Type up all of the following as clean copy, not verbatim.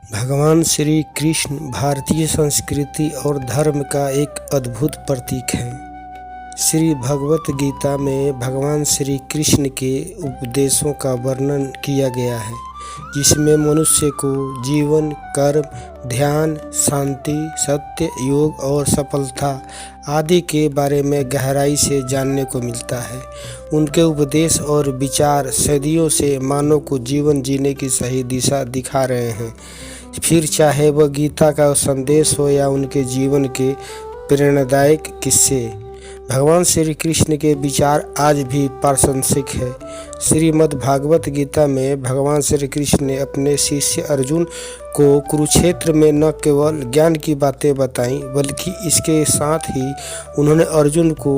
भगवान श्री कृष्ण भारतीय संस्कृति और धर्म का एक अद्भुत प्रतीक है। श्री भगवत गीता में भगवान श्री कृष्ण के उपदेशों का वर्णन किया गया है, जिसमें मनुष्य को जीवन, कर्म, ध्यान, शांति, सत्य, योग और सफलता आदि के बारे में गहराई से जानने को मिलता है। उनके उपदेश और विचार सदियों से मानव को जीवन जीने की सही दिशा दिखा रहे हैं। फिर चाहे वह गीता का संदेश हो या उनके जीवन के प्रेरणादायक किस्से, भगवान श्री कृष्ण के विचार आज भी प्रासंगिक है। श्रीमद् भागवत गीता में भगवान श्री कृष्ण ने अपने शिष्य अर्जुन को कुरुक्षेत्र में न केवल ज्ञान की बातें बताईं, बल्कि इसके साथ ही उन्होंने अर्जुन को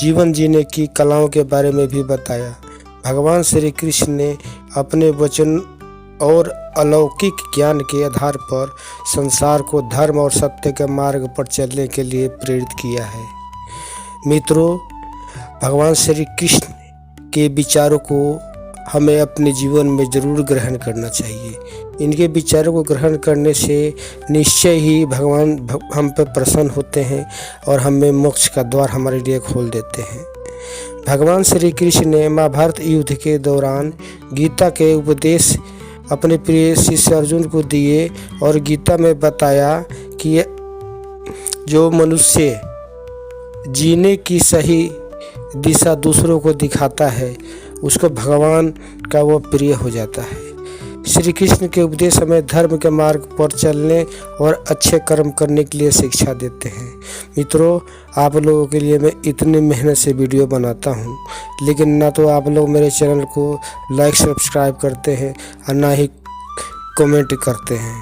जीवन जीने की कलाओं के बारे में भी बताया। भगवान श्री कृष्ण ने अपने वचन और अलौकिक ज्ञान के आधार पर संसार को धर्म और सत्य के मार्ग पर चलने के लिए प्रेरित किया है। मित्रों, भगवान श्री कृष्ण के विचारों को हमें अपने जीवन में ज़रूर ग्रहण करना चाहिए। इनके विचारों को ग्रहण करने से निश्चय ही भगवान हम पर प्रसन्न होते हैं और हमें मोक्ष का द्वार हमारे लिए खोल देते हैं। भगवान श्री कृष्ण ने महाभारत युद्ध के दौरान गीता के उपदेश अपने प्रिय शिष्य अर्जुन को दिए और गीता में बताया कि जो मनुष्य जीने की सही दिशा दूसरों को दिखाता है, उसको भगवान का वो प्रिय हो जाता है। श्री कृष्ण के उपदेश हमें धर्म के मार्ग पर चलने और अच्छे कर्म करने के लिए शिक्षा देते हैं। मित्रों, आप लोगों के लिए मैं इतनी मेहनत से वीडियो बनाता हूँ, लेकिन ना तो आप लोग मेरे चैनल को लाइक सब्सक्राइब करते हैं और ना ही कमेंट करते हैं।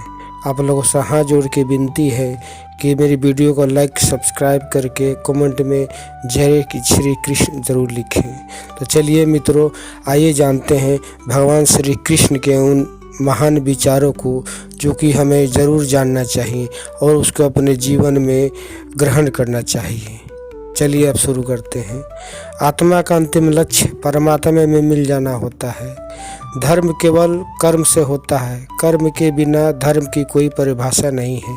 आप लोगों से हाथ जोड़ के विनती है कि मेरी वीडियो को लाइक सब्सक्राइब करके कमेंट में जय श्री कृष्ण ज़रूर लिखें। तो चलिए मित्रों, आइए जानते हैं भगवान श्री कृष्ण के उन महान विचारों को जो कि हमें ज़रूर जानना चाहिए और उसको अपने जीवन में ग्रहण करना चाहिए। चलिए अब शुरू करते हैं। आत्मा का अंतिम लक्ष्य परमात्मा में मिल जाना होता है। धर्म केवल कर्म से होता है। कर्म के बिना धर्म की कोई परिभाषा नहीं है।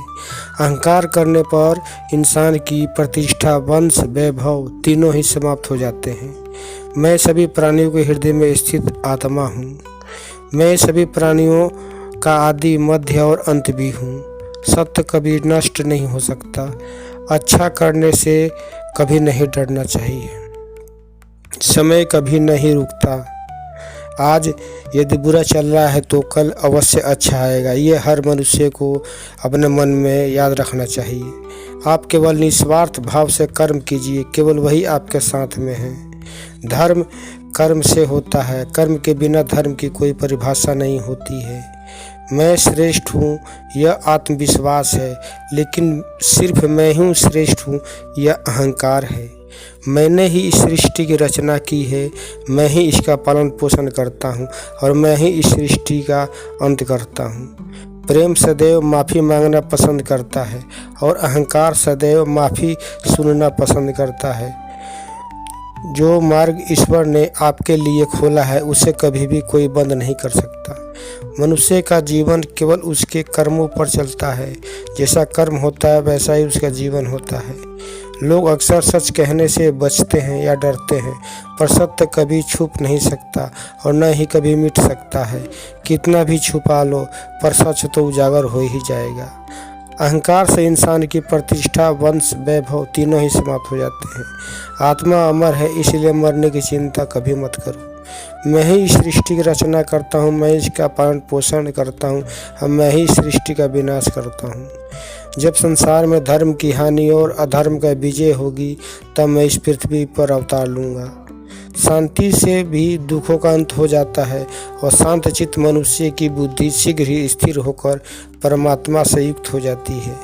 अहंकार करने पर इंसान की प्रतिष्ठा, वंश, वैभव तीनों ही समाप्त हो जाते हैं। मैं सभी प्राणियों के हृदय में स्थित आत्मा हूँ। मैं सभी प्राणियों का आदि, मध्य और अंत भी हूँ। सत्य कभी नष्ट नहीं हो सकता। अच्छा करने से कभी नहीं डरना चाहिए। समय कभी नहीं रुकता। आज यदि बुरा चल रहा है तो कल अवश्य अच्छा आएगा। ये हर मनुष्य को अपने मन में याद रखना चाहिए। आप केवल निस्वार्थ भाव से कर्म कीजिए, केवल वही आपके साथ में है। धर्म कर्म से होता है। कर्म के बिना धर्म की कोई परिभाषा नहीं होती है। मैं श्रेष्ठ हूँ, यह आत्मविश्वास है, लेकिन सिर्फ मैं हूँ श्रेष्ठ हूँ, यह अहंकार है। मैंने ही इस सृष्टि की रचना की है, मैं ही इसका पालन पोषण करता हूँ और मैं ही इस सृष्टि का अंत करता हूँ। प्रेम सदैव माफ़ी मांगना पसंद करता है और अहंकार सदैव माफ़ी सुनना पसंद करता है। जो मार्ग ईश्वर ने आपके लिए खोला है, उसे कभी भी कोई बंद नहीं कर सकता। मनुष्य का जीवन केवल उसके कर्मों पर चलता है। जैसा कर्म होता है वैसा ही उसका जीवन होता है। लोग अक्सर सच कहने से बचते हैं या डरते हैं, पर सत्य कभी छुप नहीं सकता और न ही कभी मिट सकता है। कितना भी छुपा लो, पर सच तो उजागर हो ही जाएगा। अहंकार से इंसान की प्रतिष्ठा, वंश, वैभव तीनों ही समाप्त हो जाते हैं। आत्मा अमर है, इसलिए मरने की चिंता कभी मत करो। मैं ही इस सृष्टि की रचना करता हूँ, मैं इसका पालन पोषण करता हूँ और मैं ही सृष्टि का विनाश करता हूँ। जब संसार में धर्म की हानि और अधर्म का विजय होगी, तब मैं इस पृथ्वी पर अवतार लूँगा। शांति से भी दुखों का अंत हो जाता है और शांतचित्त मनुष्य की बुद्धि शीघ्र ही स्थिर होकर परमात्मा से युक्त हो जाती है।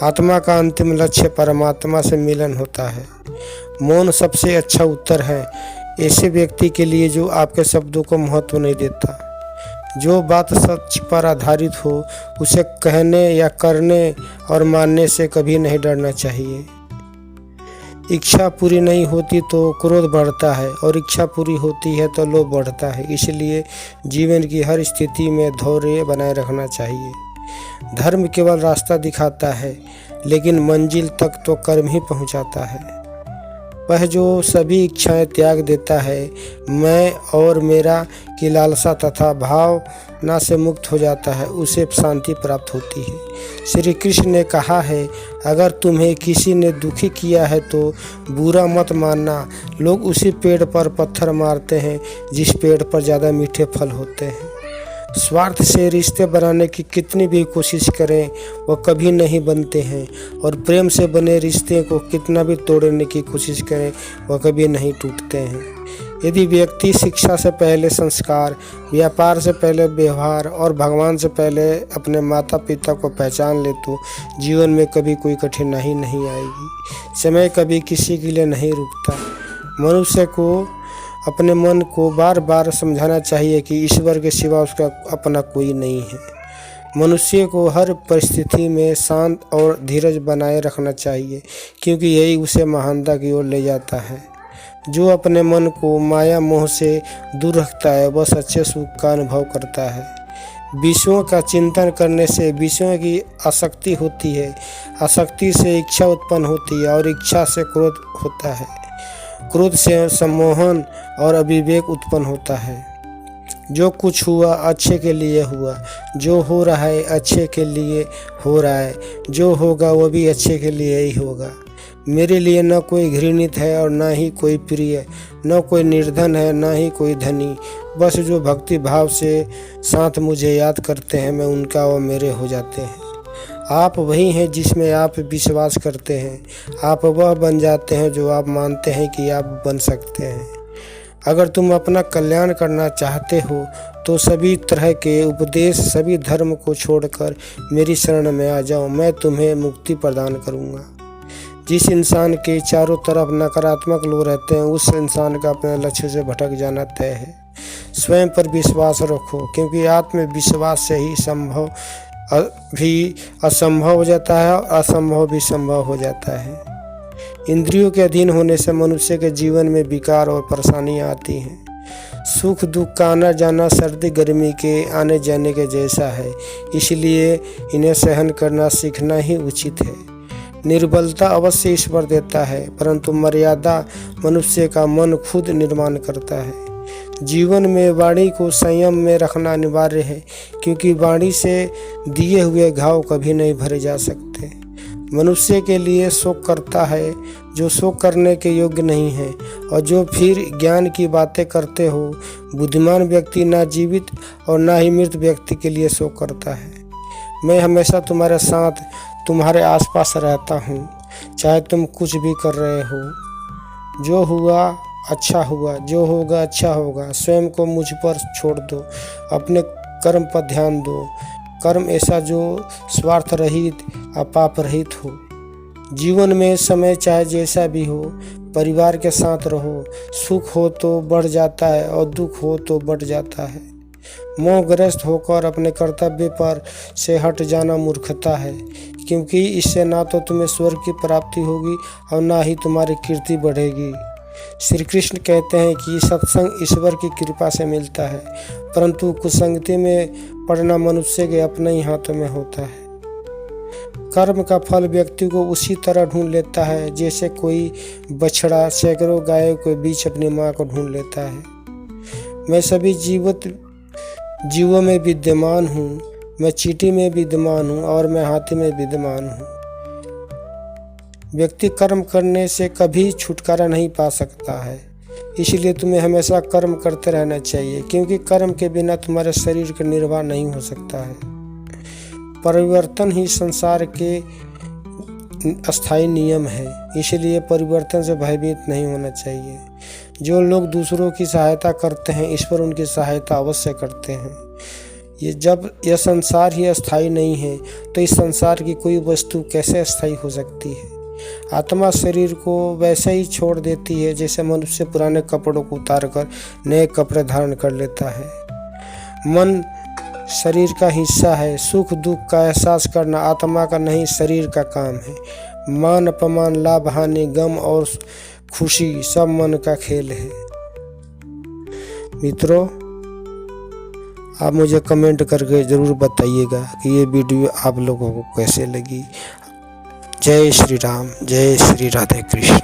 आत्मा का अंतिम लक्ष्य परमात्मा से मिलन होता है। मौन सबसे अच्छा उत्तर है ऐसे व्यक्ति के लिए जो आपके शब्दों को महत्व नहीं देता। जो बात सच पर आधारित हो, उसे कहने या करने और मानने से कभी नहीं डरना चाहिए। इच्छा पूरी नहीं होती तो क्रोध बढ़ता है और इच्छा पूरी होती है तो लोभ बढ़ता है। इसलिए जीवन की हर स्थिति में धैर्य बनाए रखना चाहिए। धर्म केवल रास्ता दिखाता है, लेकिन मंजिल तक तो कर्म ही पहुंचाता है। वह जो सभी इच्छाएं त्याग देता है, मैं और मेरा की लालसा तथा भावना से मुक्त हो जाता है, उसे शांति प्राप्त होती है। श्री कृष्ण ने कहा है, अगर तुम्हें किसी ने दुखी किया है तो बुरा मत मानना। लोग उसी पेड़ पर पत्थर मारते हैं जिस पेड़ पर ज़्यादा मीठे फल होते हैं। स्वार्थ से रिश्ते बनाने की कितनी भी कोशिश करें, वो कभी नहीं बनते हैं, और प्रेम से बने रिश्ते को कितना भी तोड़ने की कोशिश करें, वह कभी नहीं टूटते हैं। यदि व्यक्ति शिक्षा से पहले संस्कार, व्यापार से पहले व्यवहार और भगवान से पहले अपने माता पिता को पहचान ले तो जीवन में कभी कोई कठिनाई नहीं आएगी। समय कभी किसी के लिए नहीं रुकता। मनुष्य को अपने मन को बार बार समझाना चाहिए कि ईश्वर के सिवा उसका अपना कोई नहीं है। मनुष्य को हर परिस्थिति में शांत और धीरज बनाए रखना चाहिए, क्योंकि यही उसे महानता की ओर ले जाता है। जो अपने मन को माया मोह से दूर रखता है, वह सच्चे सुख का अनुभव करता है। विषयों का चिंतन करने से विषयों की आसक्ति होती है, आसक्ति से इच्छा उत्पन्न होती है और इच्छा से क्रोध होता है, क्रोध से सम्मोहन और अविवेक उत्पन्न होता है। जो कुछ हुआ अच्छे के लिए हुआ, जो हो रहा है अच्छे के लिए हो रहा है, जो होगा वो भी अच्छे के लिए ही होगा। मेरे लिए न कोई घृणित है और न ही कोई प्रिय, न कोई निर्धन है न ही कोई धनी। बस जो भक्ति भाव से साथ मुझे याद करते हैं, मैं उनका वो मेरे हो जाते हैं। आप वही हैं जिसमें आप विश्वास करते हैं। आप वह बन जाते हैं जो आप मानते हैं कि आप बन सकते हैं। अगर तुम अपना कल्याण करना चाहते हो तो सभी तरह के उपदेश, सभी धर्म को छोड़कर मेरी शरण में आ जाओ, मैं तुम्हें मुक्ति प्रदान करूँगा। जिस इंसान के चारों तरफ नकारात्मक लोग रहते हैं, उस इंसान का अपने लक्ष्य से भटक जाना तय है। स्वयं पर विश्वास रखो, क्योंकि आत्मविश्वास से ही संभव भी असंभव हो जाता है और असंभव भी संभव हो जाता है। इंद्रियों के अधीन होने से मनुष्य के जीवन में विकार और परेशानियां आती हैं। सुख दुख का आना जाना सर्दी गर्मी के आने जाने के जैसा है, इसलिए इन्हें सहन करना सीखना ही उचित है। निर्बलता अवश्य ईश्वर देता है, परंतु मर्यादा मनुष्य का मन खुद निर्माण करता है। जीवन में वाणी को संयम में रखना अनिवार्य है, क्योंकि वाणी से दिए हुए घाव कभी नहीं भरे जा सकते। मनुष्य के लिए शोक करता है जो शोक करने के योग्य नहीं है, और जो फिर ज्ञान की बातें करते हो। बुद्धिमान व्यक्ति ना जीवित और ना ही मृत व्यक्ति के लिए शोक करता है। मैं हमेशा तुम्हारे साथ, तुम्हारे आसपास रहता हूँ, चाहे तुम कुछ भी कर रहे हो। जो हुआ अच्छा हुआ, जो होगा अच्छा होगा। स्वयं को मुझ पर छोड़ दो, अपने कर्म पर ध्यान दो। कर्म ऐसा जो स्वार्थ रहित, अपाप रहित हो। जीवन में समय चाहे जैसा भी हो, परिवार के साथ रहो। सुख हो तो बढ़ जाता है और दुख हो तो बढ़ जाता है। मोहग्रस्त होकर अपने कर्तव्य पर से हट जाना मूर्खता है, क्योंकि इससे ना तो तुम्हें स्वर्ग की प्राप्ति होगी और ना ही तुम्हारी कीर्ति बढ़ेगी। श्री कृष्ण कहते हैं कि सत्संग ईश्वर की कृपा से मिलता है, परंतु कुसंगति में पड़ना मनुष्य के अपने ही हाथों में होता है। कर्म का फल व्यक्ति को उसी तरह ढूंढ लेता है जैसे कोई बछड़ा सैकड़ों गायों के बीच अपनी माँ को ढूंढ लेता है। मैं सभी जीवों में विद्यमान हूँ, मैं चींटी में विद्यमान हूँ और मैं हाथी में विद्यमान हूँ। व्यक्ति कर्म करने से कभी छुटकारा नहीं पा सकता है, इसलिए तुम्हें हमेशा कर्म करते रहना चाहिए, क्योंकि कर्म के बिना तुम्हारे शरीर का निर्वाह नहीं हो सकता है। परिवर्तन ही संसार के अस्थायी नियम है, इसलिए परिवर्तन से भयभीत नहीं होना चाहिए। जो लोग दूसरों की सहायता करते हैं, ईश्वर उनकी सहायता अवश्य करते हैं। जब यह संसार ही अस्थायी नहीं है, तो इस संसार की कोई वस्तु कैसे अस्थायी हो सकती है। आत्मा शरीर को वैसे ही छोड़ देती है जैसे मनुष्य पुराने कपड़ों को उतारकर नए कपड़े धारण कर लेता है। मन शरीर का हिस्सा है। सुख दुख का एहसास करना आत्मा का नहीं, शरीर का काम है। मान अपमान, लाभ हानि, गम और खुशी सब मन का खेल है। मित्रों, आप मुझे कमेंट करके ज़रूर बताइएगा कि ये वीडियो आप लोगों को कैसे लगी। जय श्री राम, जय श्री राधे कृष्ण।